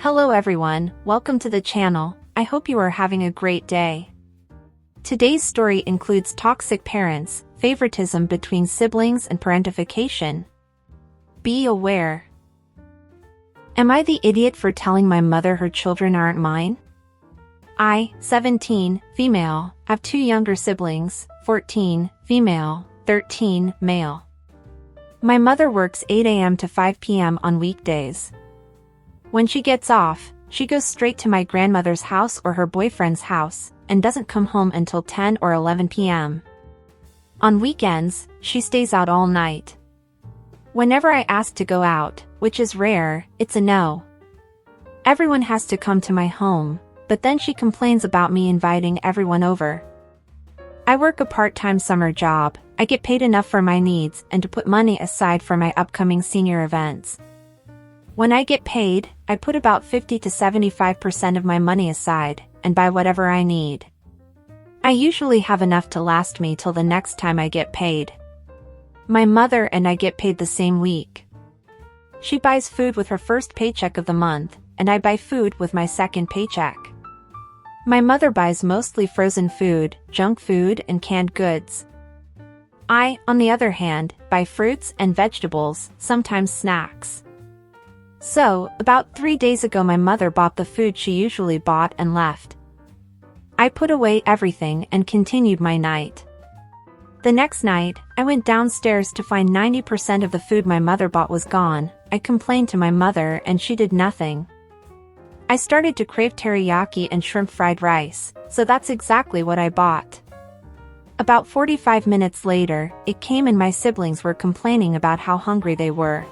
Hello everyone, welcome to the channel. I hope you are having a great day. Today's story includes toxic parents, favoritism between siblings and parentification. Be aware. Am I the idiot for telling my mother her children aren't mine? I, 17, female, have two younger siblings, 14, female, 13, male. My mother works 8 a.m. to 5 p.m. on weekdays. When she gets off, she goes straight to my grandmother's house or her boyfriend's house, and doesn't come home until 10 or 11 p.m. On weekends, she stays out all night. Whenever I ask to go out, which is rare, it's a no. Everyone has to come to my home, but then she complains about me inviting everyone over. I work a part-time summer job. I get paid enough for my needs and to put money aside for my upcoming senior events. When I get paid, I put about 50 to 75% of my money aside, and buy whatever I need. I usually have enough to last me till the next time I get paid. My mother and I get paid the same week. She buys food with her first paycheck of the month, and I buy food with my second paycheck. My mother buys mostly frozen food, junk food, and canned goods. I, on the other hand, buy fruits and vegetables, sometimes snacks. So, about 3 days ago my mother bought the food she usually bought and left. I put away everything and continued my night. The next night, I went downstairs to find 90% of the food my mother bought was gone. I complained to my mother and she did nothing. I started to crave teriyaki and shrimp fried rice, so that's exactly what I bought. About 45 minutes later, it came and my siblings were complaining about how hungry they were.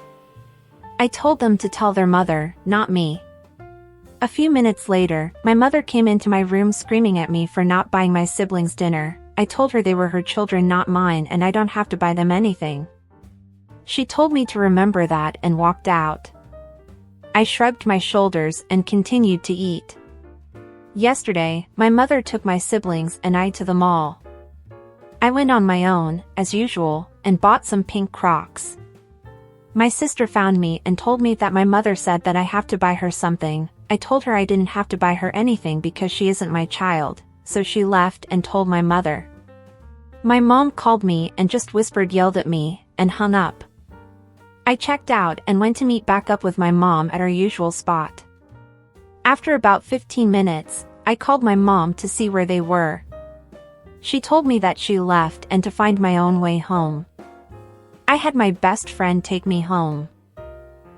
I told them to tell their mother, not me. A few minutes later, my mother came into my room screaming at me for not buying my siblings dinner. I told her they were her children, not mine, and I don't have to buy them anything. She told me to remember that and walked out. I shrugged my shoulders and continued to eat. Yesterday, my mother took my siblings and I to the mall. I went on my own, as usual, and bought some pink Crocs. My sister found me and told me that my mother said that I have to buy her something. I told her I didn't have to buy her anything because she isn't my child, so she left and told my mother. My mom called me and just whispered, yelled at me, and hung up. I checked out and went to meet back up with my mom at our usual spot. After about 15 minutes, I called my mom to see where they were. She told me that she left and to find my own way home. I had my best friend take me home.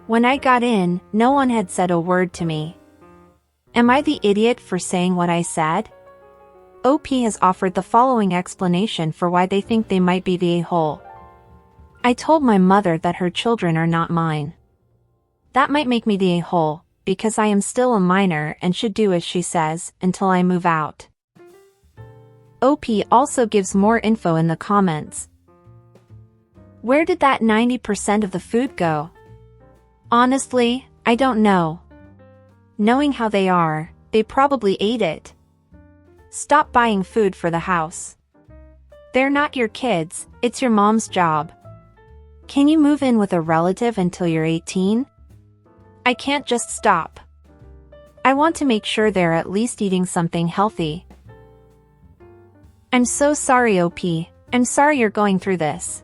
When I got in, no one had said a word to me. Am I the idiot for saying what I said? OP has offered the following explanation for why they think they might be the a-hole. I told my mother that her children are not mine. That might make me the a-hole, because I am still a minor and should do as she says, until I move out. OP also gives more info in the comments. Where did that 90% of the food go? Honestly, I don't know. Knowing how they are, they probably ate it. Stop buying food for the house. They're not your kids, it's your mom's job. Can you move in with a relative until you're 18? I can't just stop. I want to make sure they're at least eating something healthy. I'm so sorry, OP. I'm sorry you're going through this.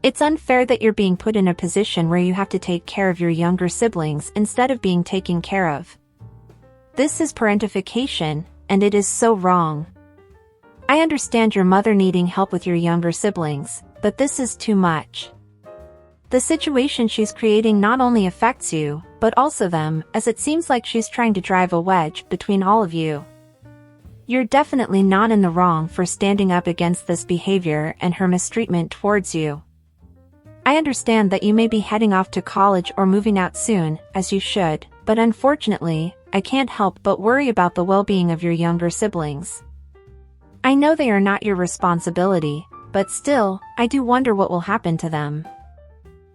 It's unfair that you're being put in a position where you have to take care of your younger siblings instead of being taken care of. This is parentification, and it is so wrong. I understand your mother needing help with your younger siblings, but this is too much. The situation she's creating not only affects you, but also them, as it seems like she's trying to drive a wedge between all of you. You're definitely not in the wrong for standing up against this behavior and her mistreatment towards you. I understand that you may be heading off to college or moving out soon, as you should, but unfortunately, I can't help but worry about the well-being of your younger siblings. I know they are not your responsibility, but still, I do wonder what will happen to them.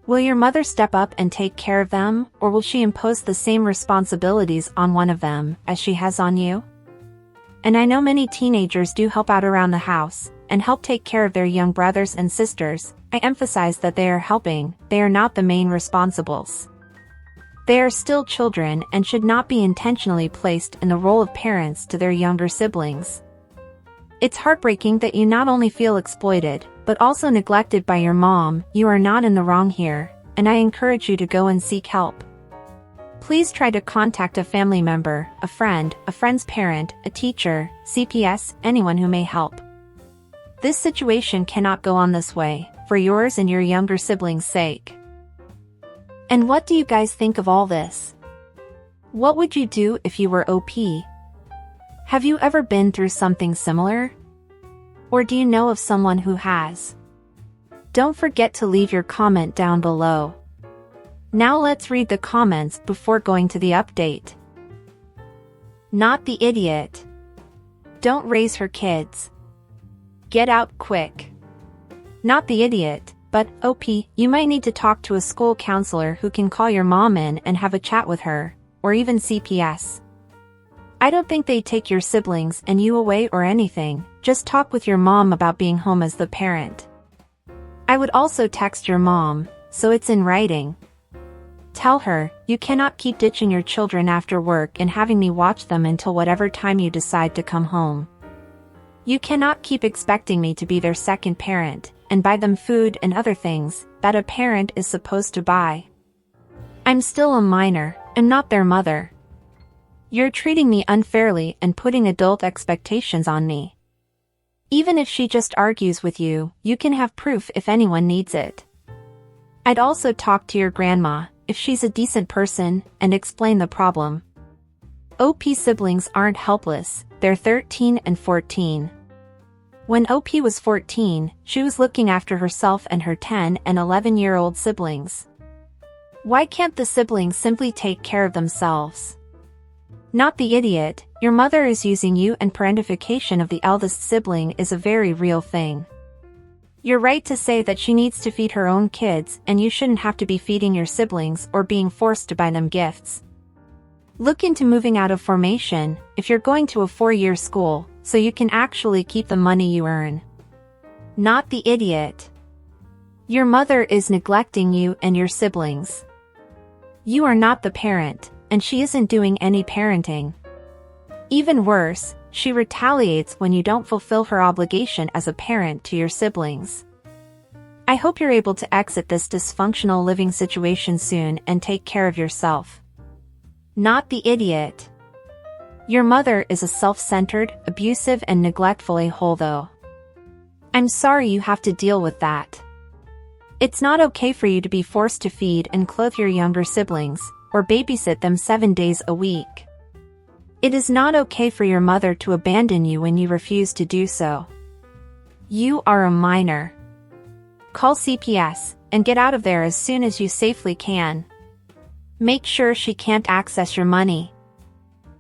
Will your mother step up and take care of them, or will she impose the same responsibilities on one of them as she has on you? And I know many teenagers do help out around the house, and help take care of their young brothers and sisters. I emphasize that they are helping, they are not the main responsibles. They are still children and should not be intentionally placed in the role of parents to their younger siblings. It's heartbreaking that you not only feel exploited, but also neglected by your mom. You are not in the wrong here, and I encourage you to go and seek help. Please try to contact a family member, a friend's parent, a teacher, CPS, anyone who may help. This situation cannot go on this way, for yours and your younger siblings' sake. And what do you guys think of all this? What would you do if you were OP? Have you ever been through something similar? Or do you know of someone who has? Don't forget to leave your comment down below. Now let's read the comments before going to the update. Not the idiot. Don't raise her kids. Get out quick. Not the idiot, but OP, you might need to talk to a school counselor who can call your mom in and have a chat with her, or even CPS. I don't think they'd take your siblings and you away or anything, just talk with your mom about being home as the parent. I would also text your mom, so it's in writing. Tell her, you cannot keep ditching your children after work and having me watch them until whatever time you decide to come home. You cannot keep expecting me to be their second parent, and buy them food and other things that a parent is supposed to buy. I'm still a minor, and not their mother. You're treating me unfairly and putting adult expectations on me. Even if she just argues with you, you can have proof if anyone needs it. I'd also talk to your grandma, if she's a decent person, and explain the problem. OP siblings aren't helpless, they're 13 and 14. When OP was 14, she was looking after herself and her 10 and 11-year-old siblings. Why can't the siblings simply take care of themselves? Not the idiot, your mother is using you, and parentification of the eldest sibling is a very real thing. You're right to say that she needs to feed her own kids, and you shouldn't have to be feeding your siblings or being forced to buy them gifts. Look into moving out of formation, if you're going to a 4-year school, so you can actually keep the money you earn. Not the idiot. Your mother is neglecting you and your siblings. You are not the parent, and she isn't doing any parenting. Even worse, she retaliates when you don't fulfill her obligation as a parent to your siblings. I hope you're able to exit this dysfunctional living situation soon and take care of yourself. Not the idiot. Your mother is a self-centered, abusive and neglectful a-hole though. I'm sorry you have to deal with that. It's not okay for you to be forced to feed and clothe your younger siblings, or babysit them 7 days a week. It is not okay for your mother to abandon you when you refuse to do so. You are a minor. Call CPS, and get out of there as soon as you safely can. Make sure she can't access your money.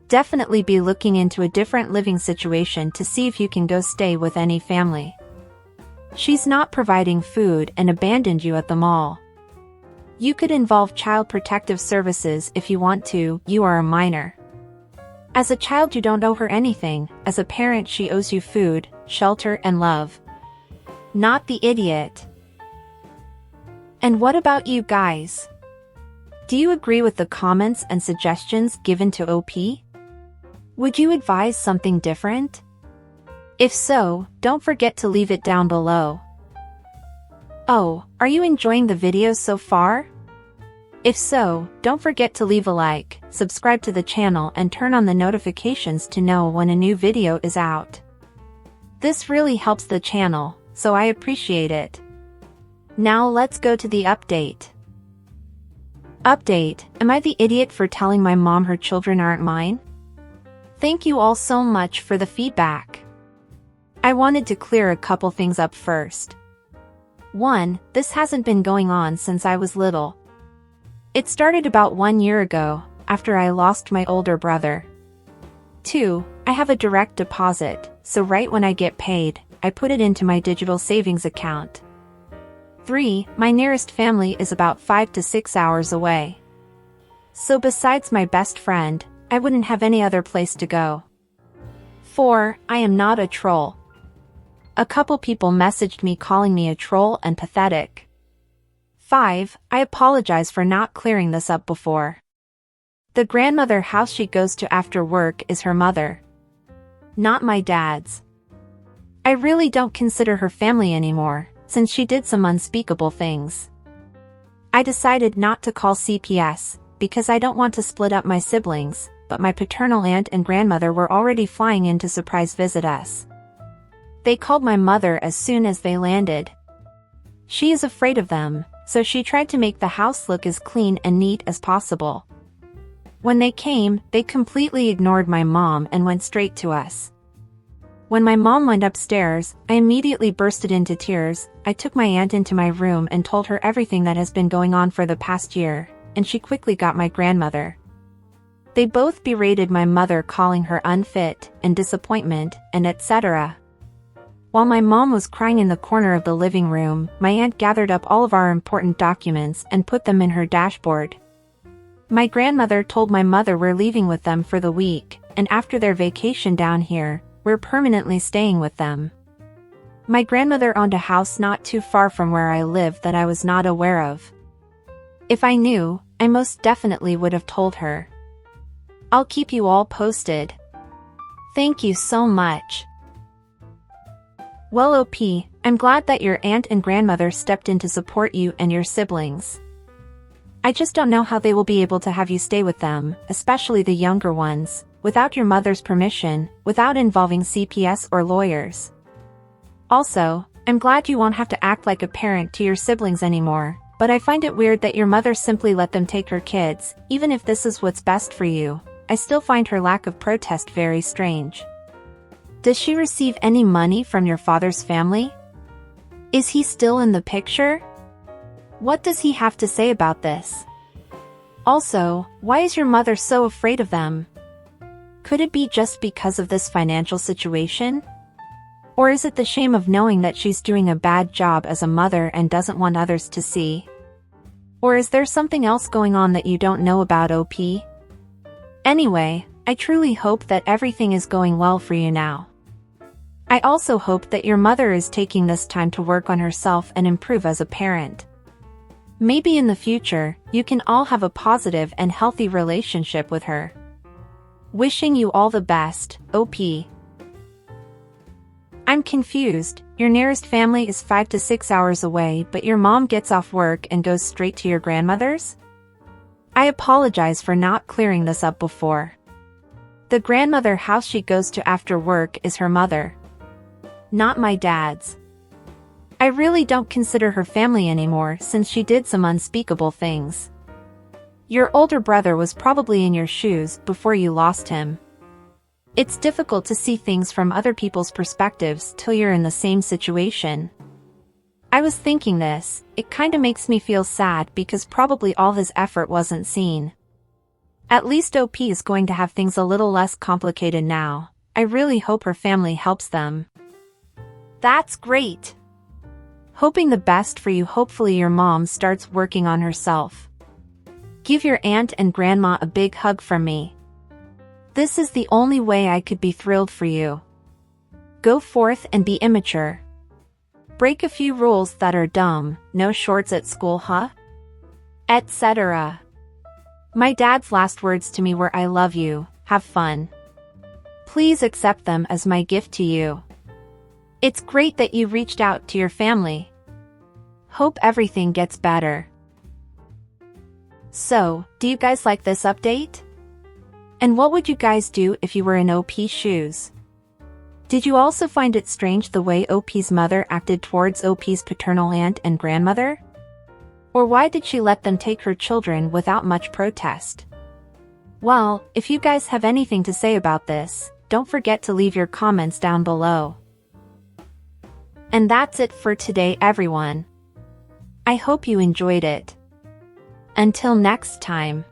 Definitely be looking into a different living situation to see if you can go stay with any family. She's not providing food and abandoned you at the mall. You could involve Child Protective Services if you want to. You are a minor. As a child you don't owe her anything, as a parent she owes you food, shelter and love. Not the idiot. And what about you guys? Do you agree with the comments and suggestions given to OP? Would you advise something different? If so, don't forget to leave it down below. Oh, are you enjoying the video so far? If so, don't forget to leave a like, subscribe to the channel and turn on the notifications to know when a new video is out. This really helps the channel, so I appreciate it. Now let's go to the update. Update: am I the idiot for telling my mom her children aren't mine? Thank you all so much for the feedback. I wanted to clear a couple things up first. 1. This hasn't been going on since I was little. It started about 1 year ago, after I lost my older brother. 2. I have a direct deposit, so right when I get paid, I put it into my digital savings account. 3. My nearest family is about 5 to 6 hours away. So besides my best friend, I wouldn't have any other place to go. 4. I am not a troll. A couple people messaged me calling me a troll and pathetic. 5. I apologize for not clearing this up before. The grandmother house she goes to after work is her mother, not my dad's. I really don't consider her family anymore, since she did some unspeakable things. I decided not to call CPS, because I don't want to split up my siblings, but my paternal aunt and grandmother were already flying in to surprise visit us. They called my mother as soon as they landed. She is afraid of them, so she tried to make the house look as clean and neat as possible. When they came, they completely ignored my mom and went straight to us. When my mom went upstairs, I immediately bursted into tears. I took my aunt into my room and told her everything that has been going on for the past year, and she quickly got my grandmother. They both berated my mother, calling her unfit and disappointment, and etc. While my mom was crying in the corner of the living room, my aunt gathered up all of our important documents and put them in her dashboard. My grandmother told my mother we're leaving with them for the week, and after their vacation down here, we're permanently staying with them. My grandmother owned a house not too far from where I live that I was not aware of. If I knew, I most definitely would have told her. I'll keep you all posted. Thank you so much. Well, OP, I'm glad that your aunt and grandmother stepped in to support you and your siblings. I just don't know how they will be able to have you stay with them, especially the younger ones, without your mother's permission, without involving CPS or lawyers. Also, I'm glad you won't have to act like a parent to your siblings anymore, but I find it weird that your mother simply let them take her kids, even if this is what's best for you. I still find her lack of protest very strange. Does she receive any money from your father's family? Is he still in the picture? What does he have to say about this? Also, why is your mother so afraid of them? Could it be just because of this financial situation? Or is it the shame of knowing that she's doing a bad job as a mother and doesn't want others to see? Or is there something else going on that you don't know about, OP? Anyway, I truly hope that everything is going well for you now. I also hope that your mother is taking this time to work on herself and improve as a parent. Maybe in the future, you can all have a positive and healthy relationship with her. Wishing you all the best, OP. I'm confused. Your nearest family is 5 to 6 hours away, but your mom gets off work and goes straight to your grandmother's? I apologize for not clearing this up before. The grandmother house she goes to after work is her mother, not my dad's. I really don't consider her family anymore since she did some unspeakable things. Your older brother was probably in your shoes before you lost him. It's difficult to see things from other people's perspectives till you're in the same situation. I was thinking this, it kinda makes me feel sad because probably all his effort wasn't seen. At least OP is going to have things a little less complicated now. I really hope her family helps them. That's great. Hoping the best for you. Hopefully your mom starts working on herself. Give your aunt and grandma a big hug from me. This is the only way I could be thrilled for you. Go forth and be immature. Break a few rules that are dumb, no shorts at school, huh? Etc. My dad's last words to me were I love you, have fun. Please accept them as my gift to you. It's great that you reached out to your family. Hope everything gets better. So, do you guys like this update? And what would you guys do if you were in OP's shoes? Did you also find it strange the way OP's mother acted towards OP's paternal aunt and grandmother? Or why did she let them take her children without much protest? Well, if you guys have anything to say about this, don't forget to leave your comments down below. And that's it for today, everyone. I hope you enjoyed it. Until next time.